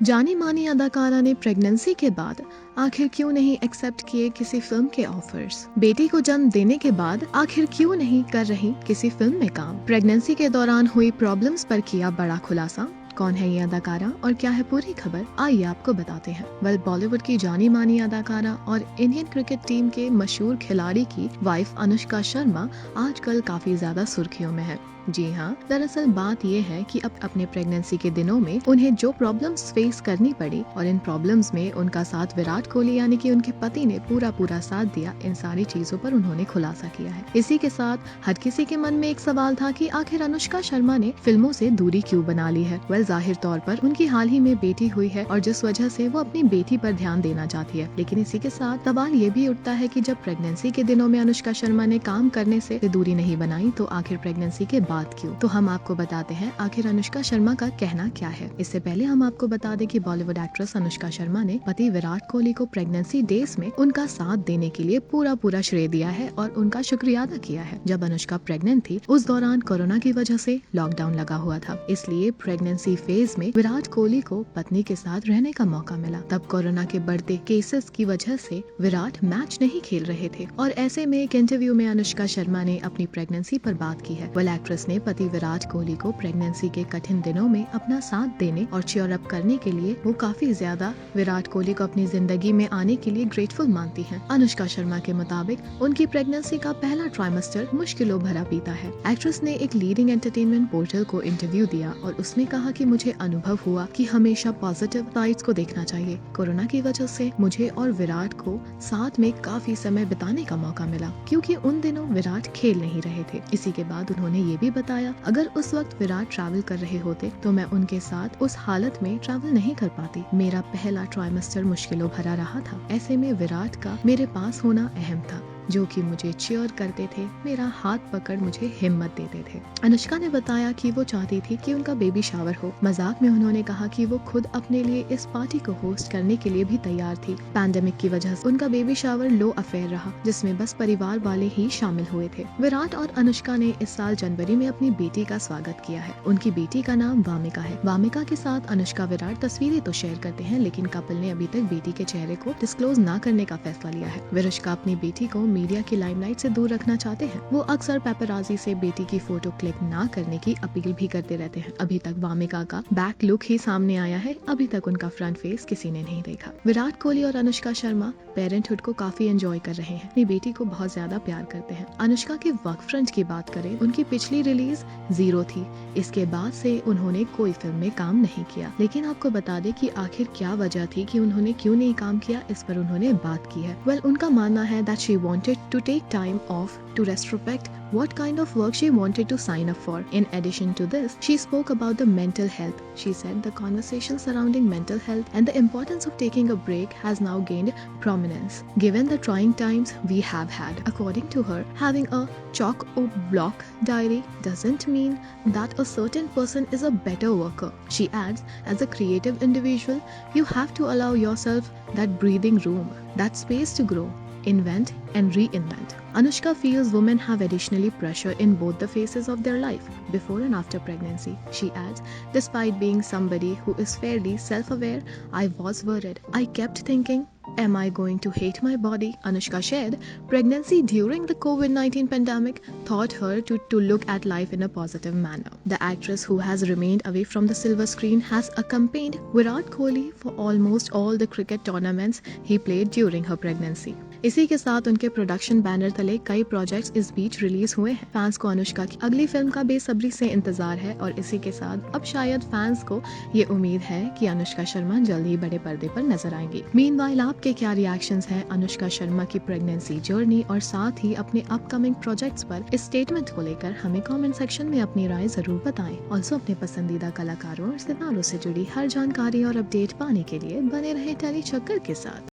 जानी मानी अदाकारा ने प्रेगनेंसी के बाद आखिर क्यों नहीं एक्सेप्ट किए किसी फिल्म के ऑफर्स। बेटी को जन्म देने के बाद आखिर क्यों नहीं कर रही किसी फिल्म में काम। प्रेगनेंसी के दौरान हुई प्रॉब्लम्स पर किया बड़ा खुलासा। कौन है ये अदाकारा और क्या है पूरी खबर, आइए आपको बताते हैं। बॉलीवुड की जानी मानी अदाकारा और इंडियन क्रिकेट टीम के मशहूर खिलाड़ी की वाइफ अनुष्का शर्मा आजकल काफी ज्यादा सुर्खियों में है। जी हाँ, दरअसल बात ये है कि अब अपने प्रेगनेंसी के दिनों में उन्हें जो प्रॉब्लम्स फेस करनी पड़ी और इन प्रॉब्लम्स में उनका साथ विराट कोहली यानी कि उनके पति ने पूरा साथ दिया, इन सारी चीजों पर उन्होंने खुलासा किया है। इसी के साथ हर किसी के मन में एक सवाल था कि आखिर अनुष्का शर्मा ने फिल्मों से दूरी क्यों बना ली है। जाहिर तौर पर उनकी हाल ही में बेटी हुई है और जिस वजह से वो अपनी बेटी पर ध्यान देना चाहती है। लेकिन इसी के साथ सवाल ये भी उठता है कि जब प्रेगनेंसी के दिनों में अनुष्का शर्मा ने काम करने से दूरी नहीं बनाई तो आखिर प्रेगनेंसी के बाद क्यों। तो हम आपको बताते हैं आखिर अनुष्का शर्मा का कहना क्या है। इससे पहले हम आपको बता दें कि बॉलीवुड एक्ट्रेस अनुष्का शर्मा ने पति विराट कोहली को प्रेगनेंसी डेज में उनका साथ देने के लिए पूरा श्रेय दिया है और उनका शुक्रिया अदा किया है। जब अनुष्का प्रेग्नेंट थी उस दौरान कोरोना की वजह से लॉकडाउन लगा हुआ था, इसलिए प्रेगनेंसी फेज में विराट कोहली को पत्नी के साथ रहने का मौका मिला। तब कोरोना के बढ़ते केसेस की वजह से विराट मैच नहीं खेल रहे थे और ऐसे में एक इंटरव्यू में अनुष्का शर्मा ने अपनी प्रेगनेंसी पर बात की है। एक्ट्रेस ने पति विराट कोहली को प्रेगनेंसी के कठिन दिनों में अपना साथ देने और चीयर अप करने के लिए वो काफी ज्यादा विराट कोहली को अपनी जिंदगी में आने के लिए ग्रेटफुल मानती हैं। अनुष्का शर्मा के मुताबिक उनकी प्रेगनेंसी का पहला ट्राइमेस्टर मुश्किलों भरा बीता है। एक्ट्रेस ने एक लीडिंग एंटरटेनमेंट पोर्टल को इंटरव्यू दिया और उसने कहा कि मुझे अनुभव हुआ कि हमेशा पॉजिटिव साइड्स को देखना चाहिए। कोरोना की वजह से मुझे और विराट को साथ में काफी समय बिताने का मौका मिला क्योंकि उन दिनों विराट खेल नहीं रहे थे। इसी के बाद उन्होंने ये भी बताया अगर उस वक्त विराट ट्रैवल कर रहे होते तो मैं उनके साथ उस हालत में ट्रैवल नहीं कर पाती। मेरा पहला ट्राइमेस्टर मुश्किलों भरा रहा था, ऐसे में विराट का मेरे पास होना अहम था, जो कि मुझे चीयर करते थे, मेरा हाथ पकड़ मुझे हिम्मत देते थे। अनुष्का ने बताया कि वो चाहती थी कि उनका बेबी शावर हो। मजाक में उन्होंने कहा कि वो खुद अपने लिए इस पार्टी को होस्ट करने के लिए भी तैयार थी। पैंडेमिक की वजह से उनका बेबी शावर लो अफेयर रहा जिसमें बस परिवार वाले ही शामिल हुए थे। विराट और अनुष्का ने इस साल जनवरी में अपनी बेटी का स्वागत किया है। उनकी बेटी का नाम वामिका है। वामिका के साथ अनुष्का विराट तस्वीरें तो शेयर करते हैं, लेकिन कपल ने अभी तक बेटी के चेहरे को डिस्क्लोज न करने का फैसला लिया है। अनुष्का अपनी बेटी को मीडिया की लाइमलाइट से दूर रखना चाहते हैं। वो अक्सर पेपराजी से बेटी की फोटो क्लिक ना करने की अपील भी करते रहते हैं। अभी तक वामिका का बैक लुक ही सामने आया है, अभी तक उनका फ्रंट फेस किसी ने नहीं देखा। विराट कोहली और अनुष्का शर्मा पेरेंटहुड को काफी एंजॉय कर रहे हैं, अपनी बेटी को बहुत ज्यादा प्यार करते हैं। अनुष्का के वर्क फ्रंट की बात करें, उनकी पिछली रिलीज 0 थी। इसके बाद से उन्होंने कोई फिल्म में काम नहीं किया। लेकिन आपको बता दें कि आखिर क्या वजह थी कि उन्होंने क्यों नहीं काम किया, इस पर उन्होंने बात की है। उनका मानना है that she wanted to take time off to retrospect what kind of work she wanted to sign up for. In addition to this, she spoke about the mental health. She said the conversation surrounding mental health and the importance of taking a break has now gained prominence given the trying times we have had. According to her, having a chalk or block diary doesn't mean that a certain person is a better worker. She adds, as a creative individual, you have to allow yourself that breathing room, that space to grow, invent and reinvent. Anushka feels women have additionally pressure in both the phases of their life, before and after pregnancy. She adds, despite being somebody who is fairly self-aware, I was worried. I kept thinking, am I going to hate my body? Anushka shared, pregnancy during the COVID-19 pandemic taught her to look at life in a positive manner. The actress, who has remained away from the silver screen, has accompanied Virat Kohli for almost all the cricket tournaments he played during her pregnancy. इसी के साथ उनके production banner तले कई projects इस बीच release हुए हैं। Fans को अनुष्का की अगली फिल्म का बेसब्री से इंतजार है और इसी के साथ अब शायद फैंस को ये उम्मीद है कि अनुष्का शर्मा जल्द ही बड़े पर्दे पर नजर आएंगी। मीनवाइल आपके क्या रिएक्शंस हैं अनुष्का शर्मा की प्रेगनेंसी जर्नी और साथ ही अपने अपकमिंग प्रोजेक्ट्स पर इस स्टेटमेंट को लेकर हमें कमेंट सेक्शन में अपनी राय जरूर बताएं। ऑल्सो अपने पसंदीदा कलाकारों और सितारों से जुड़ी हर जानकारी और अपडेट पाने के लिए बने रहे टेली चक्कर के साथ।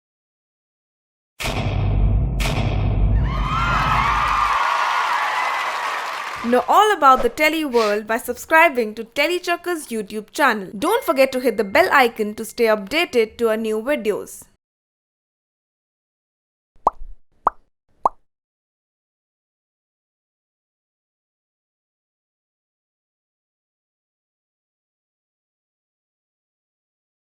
Know all about the Telly world by subscribing to Telly Chakka's YouTube channel. Don't forget to hit the bell icon to stay updated to our new videos.